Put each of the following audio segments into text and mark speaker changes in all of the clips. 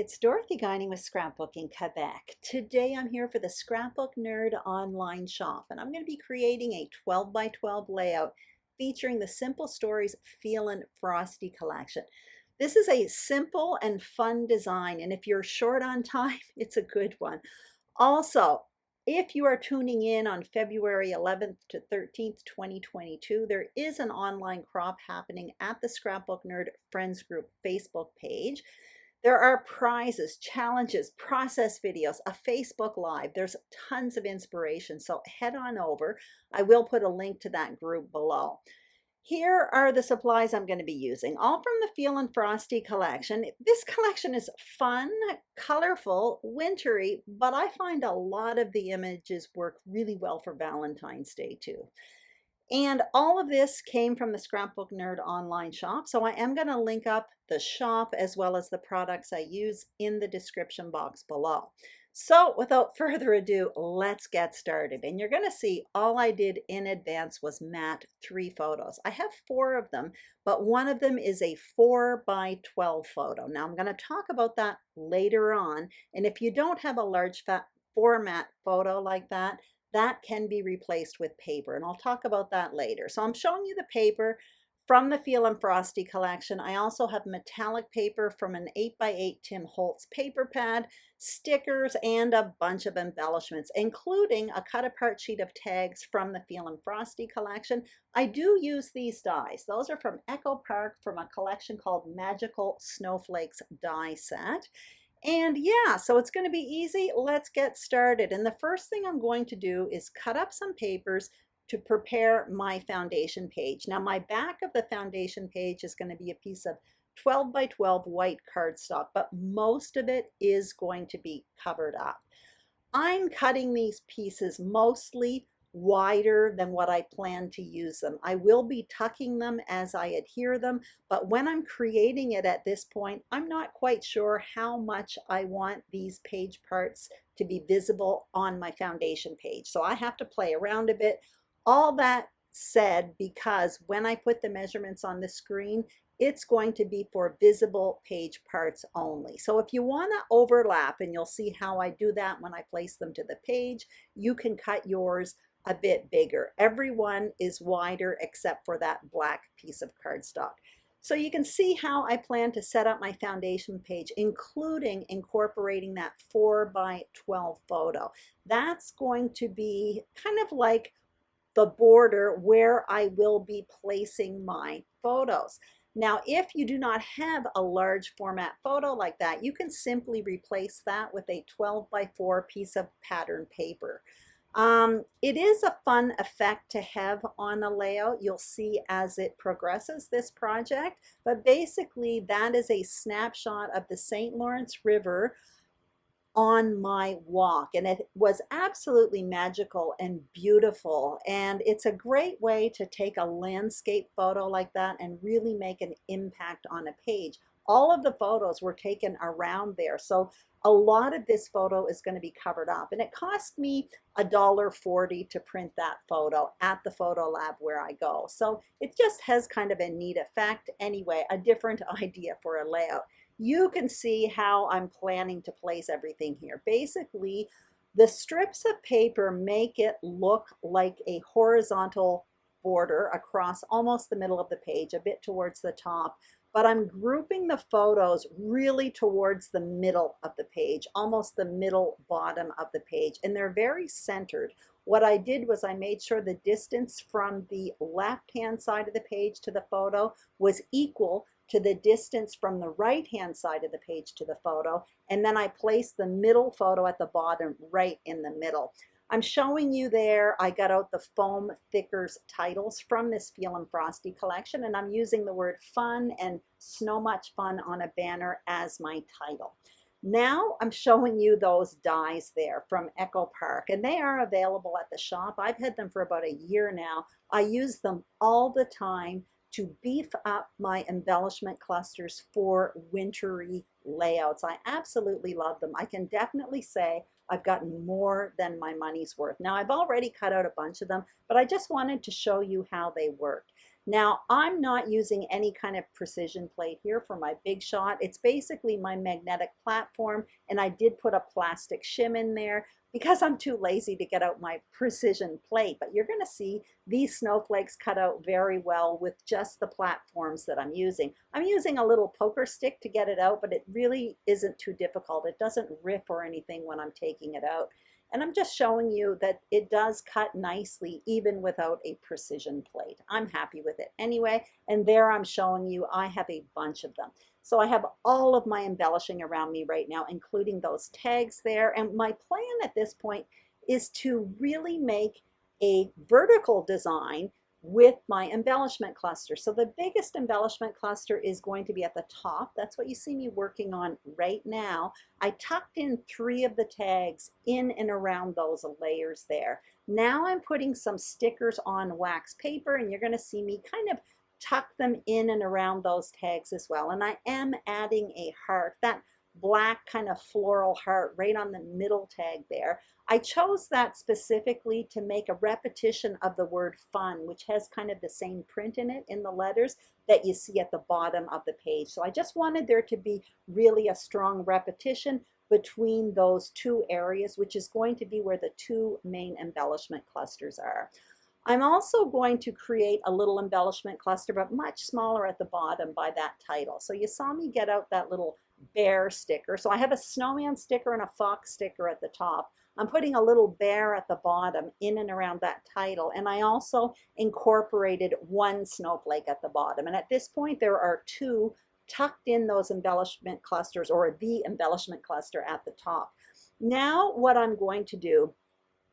Speaker 1: It's Dorothy Guining with Scrapbooking Quebec. Today I'm here for the Scrapbook Nerd online shop, and I'm going to be creating a 12 by 12 layout featuring the Simple Stories Feelin Frosty collection. This is a simple and fun design, and if you're short on time, it's a good one. Also, if you are tuning in on February 11th to 13th, 2022, there is an online crop happening at the Scrapbook Nerd Friends Group Facebook page. There are prizes, challenges, process videos, a Facebook Live. There's tons of inspiration, so head on over. I will put a link to that group below. Here are the supplies I'm going to be using, all from the Feelin Frosty collection. This collection is fun, colorful, wintry, but I find a lot of the images work really well for Valentine's Day too. And all of this came from the Scrapbook Nerd online shop. So I am going to link up the shop as well as the products I use in the description box below. So without further ado, let's get started. And you're going to see all I did in advance was mat 3 photos. I have 4 of them, but one of them is a 4 by 12 photo. Now I'm going to talk about that later on. And if you don't have a large format photo like that, that can be replaced with paper, and I'll talk about that later. So I'm showing you the paper from the Feelin Frosty collection. I also have metallic paper from an 8x8 Tim Holtz paper pad, stickers, and a bunch of embellishments, including a cut apart sheet of tags from the Feelin Frosty collection. I do use these dies. Those are from Echo Park from a collection called Magical Snowflakes die set. And yeah, so it's going to be easy. Let's get started. And the first thing I'm going to do is cut up some papers to prepare my foundation page. Now my back of the foundation page is going to be a piece of 12 by 12 white cardstock, but most of it is going to be covered up. I'm cutting these pieces mostly wider than what I plan to use them. I will be tucking them as I adhere them, but when I'm creating it at this point, I'm not quite sure how much I want these page parts to be visible on my foundation page. So I have to play around a bit. All that said, because when I put the measurements on the screen, it's going to be for visible page parts only. So if you want to overlap, and you'll see how I do that when I place them to the page, you can cut yours a bit bigger. Everyone is wider except for that black piece of cardstock. So you can see how I plan to set up my foundation page, including incorporating that 4 by 12 photo. That's going to be kind of like the border where I will be placing my photos. Now, if you do not have a large format photo like that, you can simply replace that with a 12 by 4 piece of pattern paper. It is a fun effect to have on a layout. You'll see as it progresses, this project, but basically that is a snapshot of the St. Lawrence River on my walk, and it was absolutely magical and beautiful, and it's a great way to take a landscape photo like that and really make an impact on a page. All of the photos were taken around there, so a lot of this photo is going to be covered up, and it cost me $1.40 to print that photo at the photo lab where I go. So it just has kind of a neat effect. Anyway, a different idea for a layout. You can see how I'm planning to place everything here. Basically, the strips of paper make it look like a horizontal border across almost the middle of the page, a bit towards the top, but I'm grouping the photos really towards the middle of the page, almost the middle bottom of the page, and they're very centered. What I did was I made sure the distance from the left-hand side of the page to the photo was equal to the distance from the right-hand side of the page to the photo, and then I placed the middle photo at the bottom right in the middle. I'm showing you there, I got out the foam thickers titles from this Feelin Frosty collection, and I'm using the word fun and so much fun on a banner as my title. Now I'm showing you those dies there from Echo Park, and they are available at the shop. I've had them for about a year now. I use them all the time to beef up my embellishment clusters for wintry layouts. I absolutely love them. I can definitely say I've gotten more than my money's worth. Now I've already cut out a bunch of them, but I just wanted to show you how they worked. Now, I'm not using any kind of precision plate here for my big shot. It's basically my magnetic platform, and I did put a plastic shim in there because I'm too lazy to get out my precision plate. But you're going to see these snowflakes cut out very well with just the platforms that I'm using. I'm using a little poker stick to get it out, but it really isn't too difficult. It doesn't rip or anything when I'm taking it out. And I'm just showing you that it does cut nicely even without a precision plate. I'm happy with it anyway. And there I'm showing you I have a bunch of them. So I have all of my embellishing around me right now, including those tags there. And my plan at this point is to really make a vertical design with my embellishment cluster. So the biggest embellishment cluster is going to be at the top. That's what you see me working on right now. I tucked in 3 of the tags in and around those layers there. Now I'm putting some stickers on wax paper, and you're going to see me kind of tuck them in and around those tags as well. And I am adding a heart, that black kind of floral heart right on the middle tag there. I chose that specifically to make a repetition of the word fun, which has kind of the same print in it in the letters that you see at the bottom of the page. So I just wanted there to be really a strong repetition between those 2 areas, which is going to be where the 2 main embellishment clusters are. I'm also going to create a little embellishment cluster, but much smaller at the bottom by that title. So you saw me get out that little bear sticker. So I have a snowman sticker and a fox sticker at the top. I'm putting a little bear at the bottom in and around that title. And I also incorporated 1 snowflake at the bottom. And at this point, there are 2 tucked in those embellishment clusters, or the embellishment cluster at the top. Now what I'm going to do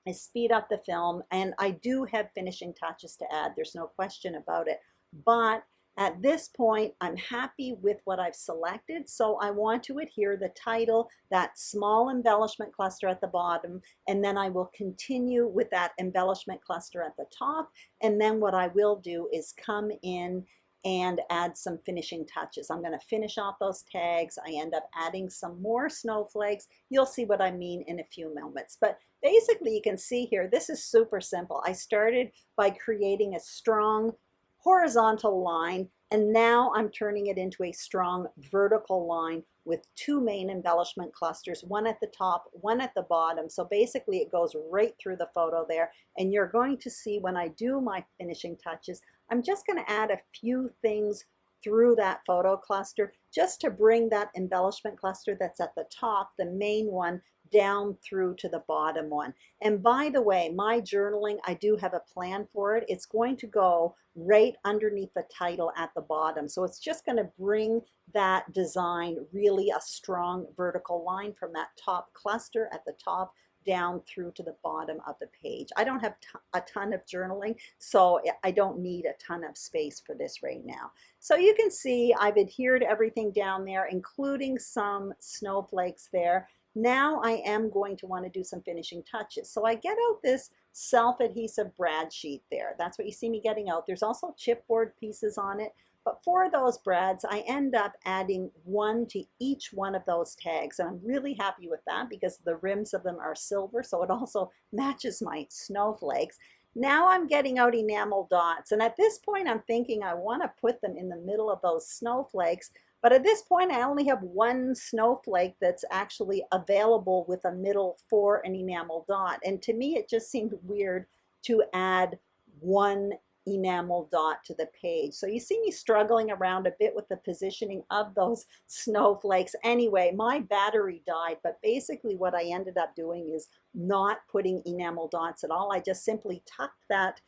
Speaker 1: is speed up the film, and I do have finishing touches to add. There's no question about it. But at this point, I'm happy with what I've selected, so I want to adhere the title, that small embellishment cluster at the bottom, and then I will continue with that embellishment cluster at the top, and then what I will do is come in and add some finishing touches. I'm going to finish off those tags. I end up adding some more snowflakes. You'll see what I mean in a few moments. But basically, you can see here, this is super simple. I started by creating a strong horizontal line, and now I'm turning it into a strong vertical line with 2 main embellishment clusters, 1 at the top, 1 at the bottom. So basically it goes right through the photo there, and you're going to see when I do my finishing touches, I'm just going to add a few things through that photo cluster just to bring that embellishment cluster that's at the top, the main one, down through to the bottom one. And by the way, my journaling, I do have a plan for it. It's going to go right underneath the title at the bottom. So it's just going to bring that design really a strong vertical line from that top cluster at the top down through to the bottom of the page. I don't have a ton of journaling, so I don't need a ton of space for this right now. So you can see I've adhered everything down there, including some snowflakes there. Now I am going to want to do some finishing touches. So I get out this self-adhesive brad sheet there. That's what you see me getting out. There's also chipboard pieces on it. But for those brads, I end up adding 1 to each one of those tags. And I'm really happy with that because the rims of them are silver, so it also matches my snowflakes. Now I'm getting out enamel dots. And at this point, I'm thinking I want to put them in the middle of those snowflakes. But at this point, I only have 1 snowflake that's actually available with a middle for an enamel dot. And to me, it just seemed weird to add 1 enamel dot to the page. So you see me struggling around a bit with the positioning of those snowflakes. Anyway, my battery died, but basically what I ended up doing is not putting enamel dots at all. I just simply tucked that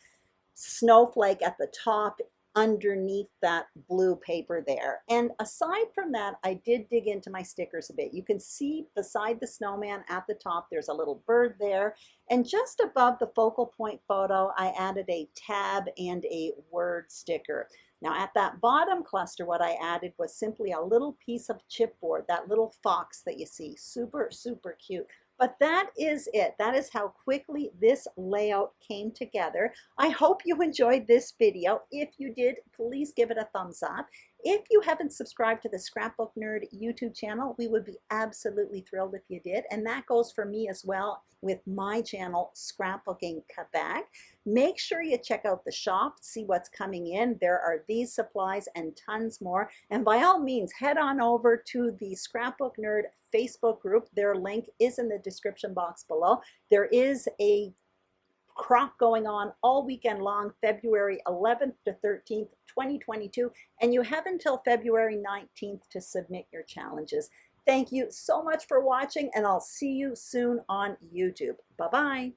Speaker 1: snowflake at the top underneath that blue paper there. And aside from that, I did dig into my stickers a bit. You can see beside the snowman at the top, there's a little bird there. And just above the focal point photo, I added a tab and a word sticker. Now at that bottom cluster, what I added was simply a little piece of chipboard, that little fox that you see, super, super cute. But that is it. That is how quickly this layout came together. I hope you enjoyed this video. If you did, please give it a thumbs up. If you haven't subscribed to the Scrapbook Nerd YouTube channel, we would be absolutely thrilled if you did. And that goes for me as well with my channel, Scrapbooking Quebec. Make sure you check out the shop, see what's coming in. There are these supplies and tons more. And by all means, head on over to the Scrapbook Nerd Facebook group. Their link is in the description box below. There is a crop going on all weekend long, February 11th to 13th, 2022, and you have until February 19th to submit your challenges. Thank you so much for watching, and I'll see you soon on YouTube. Bye-bye.